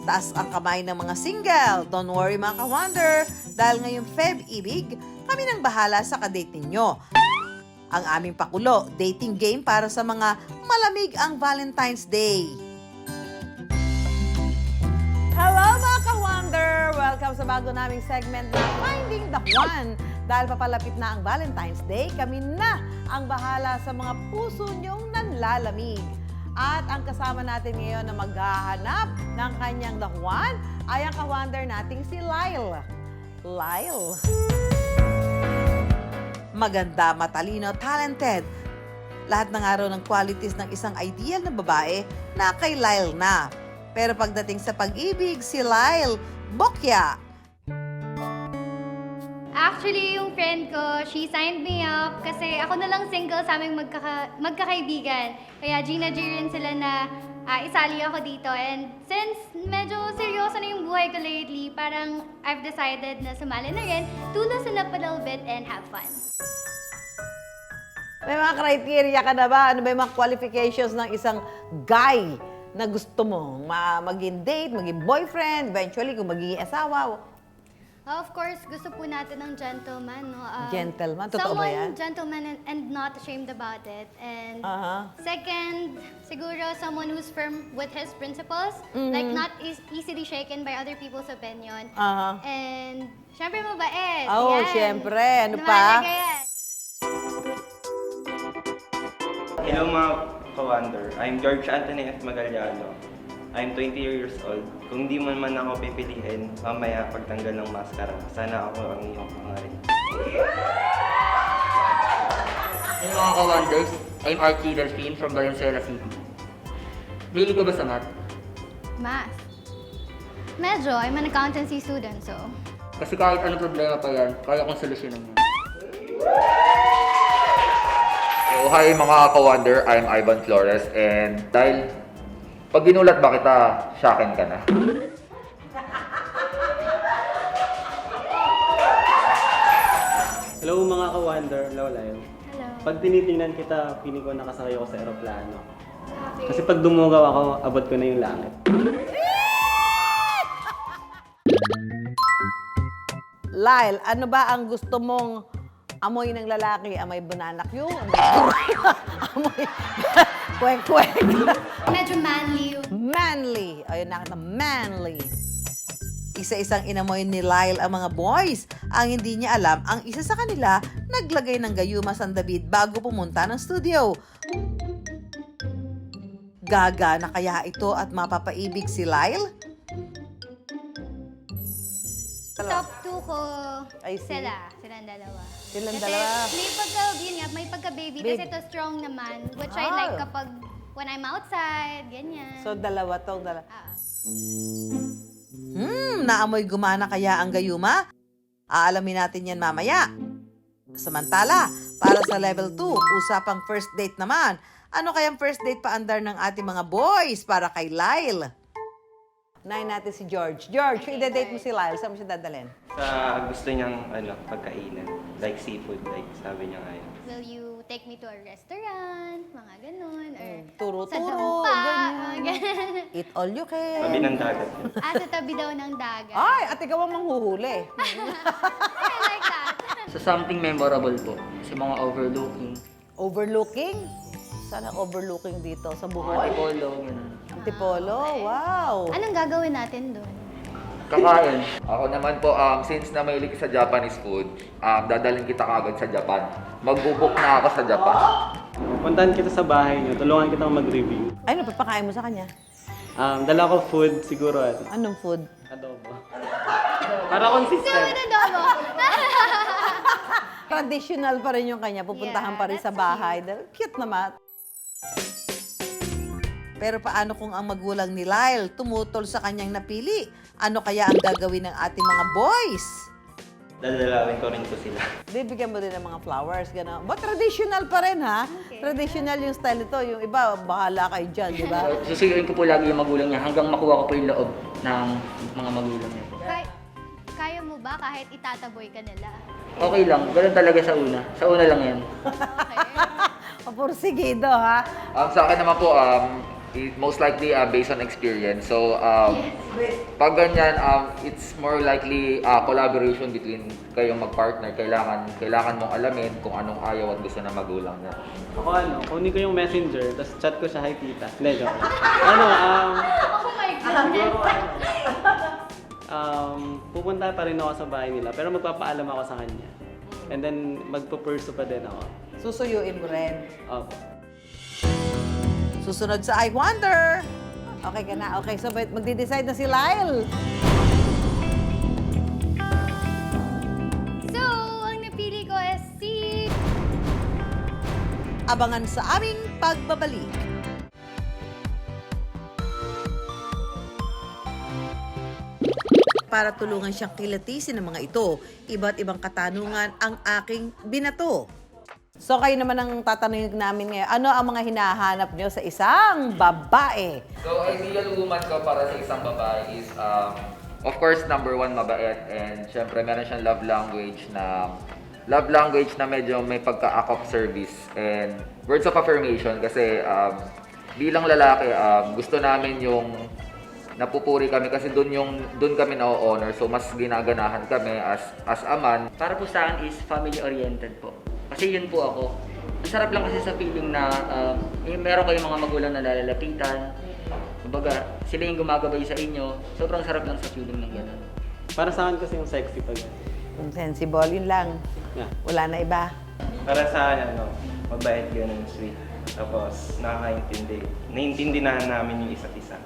Taas ang kamay ng mga single. Don't worry mga ka-wonder, dahil ngayong Feb-ibig, kami nang bahala sa kadate ninyo. Ang aming pakulo, dating game para sa mga malamig ang Valentine's Day. Hello mga ka-wonder! Welcome sa bago naming segment na Finding the One. Dahil papalapit na ang Valentine's Day, kami na ang bahala sa mga puso niyong nanlalamig. At ang kasama natin ngayon na maghahanap ng kanyang the one ay ang ka-wonder nating si Lyle. Lyle. Maganda, matalino, talented. Lahat ng araw ng qualities ng isang ideal na babae na kay Lyle na. Pero pagdating sa pag-ibig, si Lyle, bokya. Actually, yung friend ko, she signed me up kasi ako na lang single sa aming magkakaibigan. Kaya Gina G rin sila na isali ako dito. And since medyo seryoso na yung buhay ko lately, parang I've decided na sumali na rin to loosen up a little bit and have fun. May mga criteria ka na ba? Ano ba yung mga qualifications ng isang guy na gusto mo? Maging date, maging boyfriend, eventually kung magiging asawa. Of course, gusto po natin ng gentleman, no? Gentleman? Totoo ba yan? Someone gentleman and not ashamed about it. And second, siguro someone who's firm with his principles, like not easily shaken by other people's opinion. And syempre mabait. Oh, yan. syempre. Ano pa? Mahalaga yan. Hello mga ka-wonder, I'm George Anthony F. Magallano. I'm 20 years old. Kung di man ako pipiliin, mamaya pagtanggal ng maskara, sana ako ang iyong pangarin. Hey mga ka-wonders, I'm Archie Delphine from Valenzuela City. Bili ko ba sa math? Math. Medyo, I'm an accountancy student, so... Kasi kahit ano problema pa yan, kaya kong solusyonan yan. Oh, hi mga ka-wonder, I'm Ivan Flores and dahil pag ginulat ba kita, syakin ka na. Hello mga ka-wonder, Lyle. Hello. Pag tinitingnan kita, piling ko nakasakay ako sa aeroplano. Kasi pag dumugaw ako, abot ko na yung langit. Lyle, ano ba ang gusto mong amoy ng lalaki? Amoy bananakyo? Amoy kwek-kwek? Medyo manly yung... Manly. Ayun, nakita, manly. Isa-isang inamoy ni Lyle ang mga boys. Ang hindi niya alam, ang isa sa kanila naglagay ng gayuma sa David bago pumunta ng studio. Gaga na kaya ito at mapapaibig si Lyle? Top 2 ko, I see. silang dalawa. Silang Kasi dalawa. may pagka-baby Babe. kasi ito strong naman, which I Ah. like kapag when I'm outside, ganyan. So, dalawa tong dalawa. Ah. Naamoy gumana kaya ang gayuma? Aalamin natin yan mamaya. Samantala, para sa level 2, usapang first date naman. Ano kayang first date paandar ng ating mga boys para kay Lyle? Unahin natin si George. George, Okay, i-date mo George. si Lyle. Saan mo siya dadalhin? Sa gusto niyang pagkainan, like seafood, like sabi niya nga yun. Will you take me to a restaurant? Mga ganun. Or sa Turo-turo, dampa. ganyan. mga ganun. Eat all you can. Tabi ng dagat. Sa tabi daw ng dagat. Ay, at ikaw ang manghuhuli. I like that. So something memorable po, sa mga overlooking, Overlooking? Saan ang overlooking dito? Sa mga Buhoy? antipolo, gano'n. Antipolo? Wow! Anong gagawin natin doon? Kakain. Ako naman po, since na mahilig sa Japanese food, dadalhin kita kagad sa Japan. Magbubuk na ako sa Japan. Puntahan kita sa bahay niyo, tulungan kitang mag-review. Ay, napapakain mo sa kanya? Dala ko food, siguro Anong food? adobo. Para consistent. Gawin adobo. Traditional pa rin yung kanya. Pupuntahan Yeah, pa rin sa that's bahay. Cute naman. Pero paano kung ang magulang ni Lyle tumutol sa kanyang napili? Ano kaya ang gagawin ng ating mga boys? Dadalawin ko rin po sila. Bibigyan mo din ng mga flowers, gano'n. But traditional pa rin, ha? Okay. Traditional yung style ito. Yung iba, bahala kayo dyan, di ba? Susuyoin ko po lagi yung magulang niya hanggang makuha ko po yung loob ng mga magulang niya po. Kaya mo ba kahit itataboy ka nila? Okay lang, ganun talaga sa una. Sa una lang yan. Okay. Pursigido, ha? Sa akin naman po, most likely based on experience. So, pag ganyan, it's more likely collaboration between kayong mag-partner. Kailangan mong alamin kung anong ayaw at gusto ng magulang niya. Ako kunin ko yung messenger, tapos chat ko siya, hi tita. Hindi, joke lang. Oh my goodness. Pupunta pa rin ako sa bahay nila, pero magpapaalam ako sa kanya. And then, magpo-pursue pa din ako. Susuyuin mo rin. Opo. Susunod sa I Wonder. Okay ka na. Okay, so magde-decide na si Lyle. So, ang napili ko is si... Abangan sa aming pagbabalik. Para tulungan siyang kilatisin ng mga ito, iba't ibang katanungan ang aking binato. So kayo naman ang tatanungin namin ngayon, ano ang mga hinahanap nyo sa isang babae? So, ideal woman ko para sa isang babae is, of course, number one, mabait. And syempre, meron siyang love language na medyo may pagka-act of service. And words of affirmation kasi bilang lalaki, gusto namin yung napupuri kami kasi doon kami na-honor. So, mas ginaganahan kami as a man. Para po sa akin is family-oriented po. Kasi yun po ako. Ang sarap lang kasi sa feeling na meron kayong mga magulang na lalalapitan. Kumbaga, sila yung gumagabay sa inyo. Sobrang sarap lang sa feeling ng gano'n. Para sa akin kasi yung sexy pag yan. Sensible, yun lang. Yeah. Wala na iba. Para sa akin, mabait ganun, sweet. Tapos, nakakaintindi. Naiintindihan namin yung isa't isa.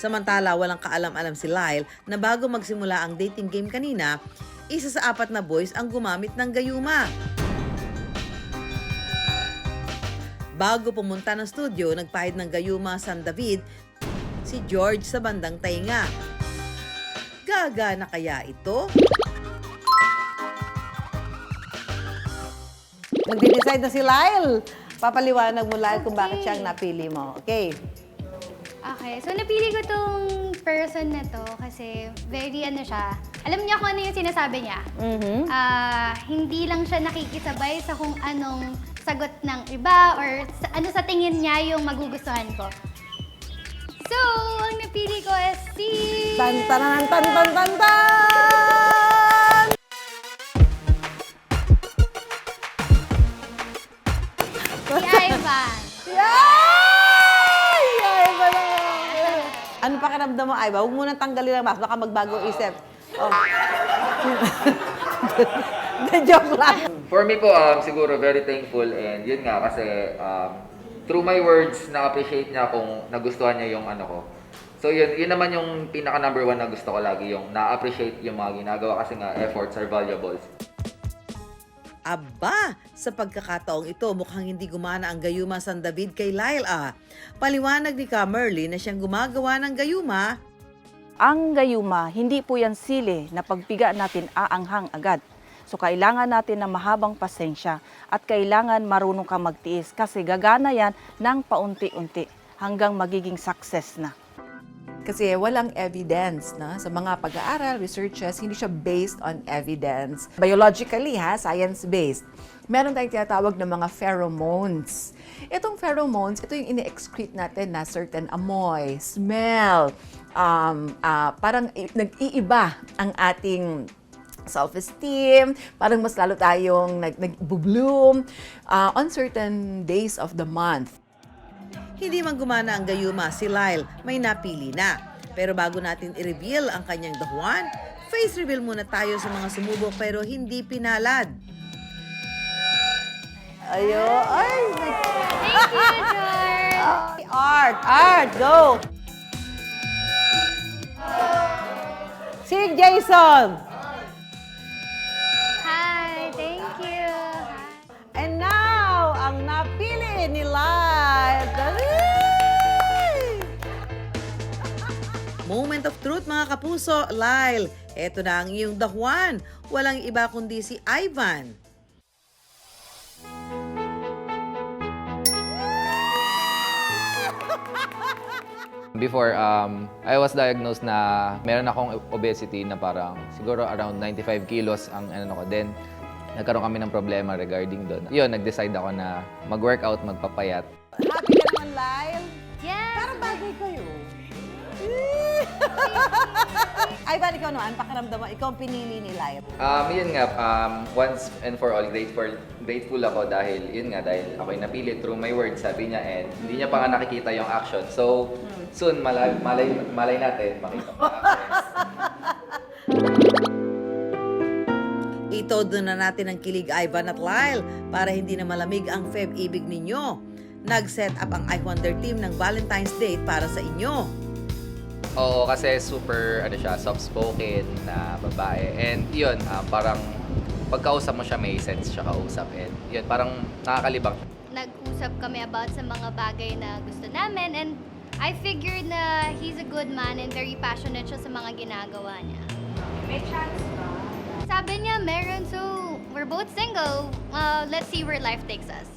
Samantala, walang kaalam-alam si Lyle na bago magsimula ang dating game kanina, isa sa 4 na boys ang gumamit ng gayuma. Bago pumunta ng studio, nagpahid ng gayuma San David si George sa bandang tainga. Gagana kaya ito? Magde-decide na si Lyle. Papaliwanag mo, Lyle, kung bakit siya ang napili mo. Okay. Okay, so napili ko tong person na to kasi very ano siya. Alam niya kung ano yung sinasabi niya. Hindi lang siya nakikisabay sa kung anong sagot ng iba or ano sa tingin niya yung magugustuhan ko. So, ang napili ko is si... Tan tan tan tan tan tan! Si Ivan. Yay! Ivan! Ano pakiramdam mo, Ivan? Huwag mo nang tanggalin ang mask, baka magbago isip. Oh. Joke lang. For me po, siguro very thankful and yun nga kasi through my words, na-appreciate niya kung nagustuhan niya yung ano ko. So yun naman yung pinaka number one na gusto ko lagi, yung na-appreciate yung mga ginagawa kasi nga efforts are valuable. Aba, sa pagkakataong ito, mukhang hindi gumana ang gayuma San David kay Lyle Paliwanag ni Ka Merly na siyang gumagawa ng gayuma. Ang gayuma, hindi po yan sili na pagpiga natin aanghang agad. So kailangan natin ng mahabang pasensya at kailangan marunong ka magtiis kasi gagana yan ng paunti-unti hanggang magiging success na. Kasi walang evidence na sa mga pag-aaral, researches, hindi siya based on evidence. Biologically, science-based. Meron tayong tinatawag ng mga pheromones. Itong pheromones, ito yung ini-excrete natin na certain amoy, smell, parang nag-iiba ang ating self-esteem, parang mas lalo tayong nag-bloom on certain days of the month. Hindi man gumana ang gayuma si Lyle, may napili na. Pero bago natin i-reveal ang kanyang dahuan, face reveal muna tayo sa mga sumubok pero hindi pinalad. Ayo, ay! Thank you, George! Art, go! Si Jason! Hi, thank you. And now, ang napili ni Lyle. Dali! Moment of truth mga kapuso, Lyle. Eto na ang iyong dahuan. Walang iba kundi si Ivan. Before, I was diagnosed na meron akong obesity na parang siguro around 95 kilos ang ano ko. Then, nagkaroon kami ng problema regarding doon. Yun, nag-decide ako na mag-workout, magpapayat. Happy ka naman, Lyle? Yeah! Ivan, ikaw naman, pakiramdam mo, ikaw ang pinili ni Lyra. Yun nga, once and for all, grateful ako dahil, yun nga, dahil ako'y napili through my words, sabi niya, and hindi niya pa nga nakikita yung action. So, soon, malay natin, makita mo yung actions. Itodo na natin ang kilig Ivan at Lyle para hindi na malamig ang Feb-ibig ninyo. Nag-set up ang I Wonder team ng Valentine's Day para sa inyo. Oo, kasi super, soft-spoken na babae. And yun, parang pagkausap mo siya, may sense siya kausap. And yun, parang nakakalibang. Nag-usap kami about sa mga bagay na gusto namin and I figured na he's a good man and very passionate siya sa mga ginagawa niya. May chance ba? Sabi niya meron, so we're both single. Let's see where life takes us.